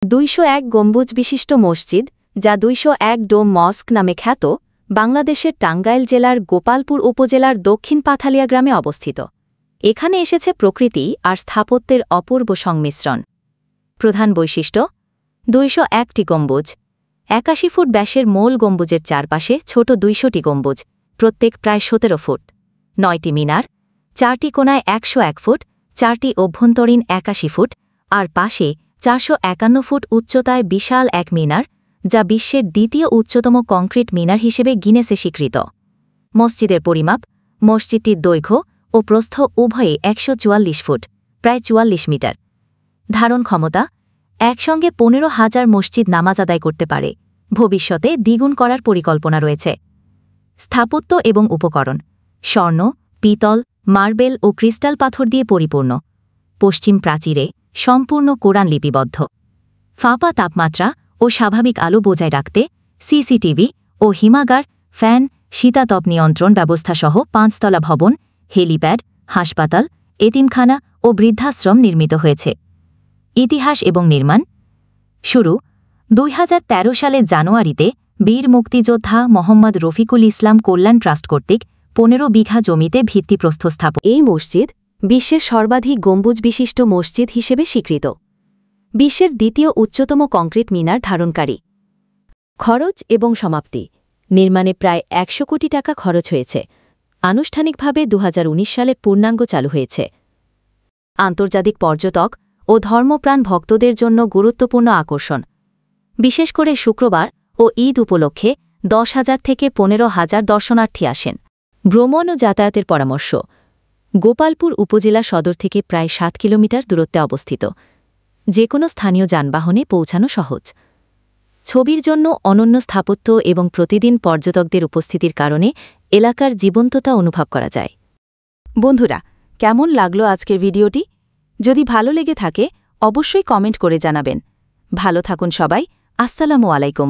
২০১ গম্বুজ বিশিষ্ট মসজিদ, যা ২০১ ডোম মস্ক নামে খ্যাত, বাংলাদেশের টাঙ্গাইল জেলার গোপালপুর উপজেলার দক্ষিণ পাথালিয়া গ্রামে অবস্থিত। এখানে এসেছে প্রকৃতি আর স্থাপত্যের অপূর্ব সংমিশ্রণ। প্রধান বৈশিষ্ট্য: ২০১টি গম্বুজ, ৮১ ফুট ব্যাসের মূল গম্বুজের চারপাশে ছোট ২০০টি গম্বুজ, প্রত্যেক প্রায় ১৭ ফুট, ৯টি মিনার, ৪টি কোণায় ১০১ ফুট, 4টি অভ্যন্তরীণ ৮১ ফুট, আর পাশে ৪৫১ ফুট উচ্চতায় বিশাল এক মিনার, যা বিশ্বের দ্বিতীয় উচ্চতম কংক্রিট মিনার হিসেবে গিনেসে স্বীকৃত। মসজিদের পরিমাপ: মসজিদটির দৈর্ঘ্য ও প্রস্থ উভয়ে ১৪৪ ফুট, প্রায় ৪৪ মিটার। ধারণ ক্ষমতা: একসঙ্গে ১৫,০০০ মসজিদ নামাজ আদায় করতে পারে। ভবিষ্যতে দ্বিগুণ করার পরিকল্পনা রয়েছে। স্থাপত্য এবং উপকরণ: স্বর্ণ, পিতল, মার্বেল ও ক্রিস্টাল পাথর দিয়ে পরিপূর্ণ। পশ্চিম প্রাচীরে সম্পূর্ণ কোরআন লিপিবদ্ধ। ফাঁপা তাপমাত্রা ও স্বাভাবিক আলো বজায় রাখতে সিসিটিভি ও হিমাগার, ফ্যান, শীতাতপ নিয়ন্ত্রণ ব্যবস্থাসহ ৫তলা ভবন, হেলিপ্যাড, হাসপাতাল, এতিমখানা ও বৃদ্ধাশ্রম নির্মিত হয়েছে। ইতিহাস এবং নির্মাণ শুরু: ২০১৩ সালের জানুয়ারিতে বীর মুক্তিযোদ্ধা মোহাম্মদ রফিকুল ইসলাম কল্যাণ ট্রাস্ট কর্তৃক ১৫ বিঘা জমিতে ভিত্তিপ্রস্তর স্থাপন। এই মসজিদ বিশ্বের সর্বাধিক গম্বুজ বিশিষ্ট মসজিদ হিসেবে স্বীকৃত, বিশ্বের দ্বিতীয় উচ্চতম কংক্রিট মিনার ধারণকারী। খরচ এবং সমাপ্তি: নির্মাণে প্রায় ১০০ কোটি টাকা খরচ হয়েছে। আনুষ্ঠানিকভাবে ২০১৯ সালে পূর্ণাঙ্গ চালু হয়েছে। আন্তর্জাতিক পর্যটক ও ধর্মপ্রাণ ভক্তদের জন্য গুরুত্বপূর্ণ আকর্ষণ। বিশেষ করে শুক্রবার ও ঈদ উপলক্ষে ১০,০০০ থেকে ১৫,০০০ দর্শনার্থী আসেন। ভ্রমণ ও যাতায়াতের পরামর্শ: গোপালপুর উপজেলা সদর থেকে প্রায় ৭ কিলোমিটার দূরত্বে অবস্থিত। যে কোনো স্থানীয় যানবাহনে পৌঁছানো সহজ। ছবির জন্য অনন্য স্থাপত্য এবং প্রতিদিন পর্যটকদের উপস্থিতির কারণে এলাকার জীবন্ততা অনুভব করা যায়। বন্ধুরা, কেমন লাগলো আজকের ভিডিওটি? যদি ভালো লেগে থাকে অবশ্যই কমেন্ট করে জানাবেন। ভালো থাকুন সবাই। আসসালামু আলাইকুম।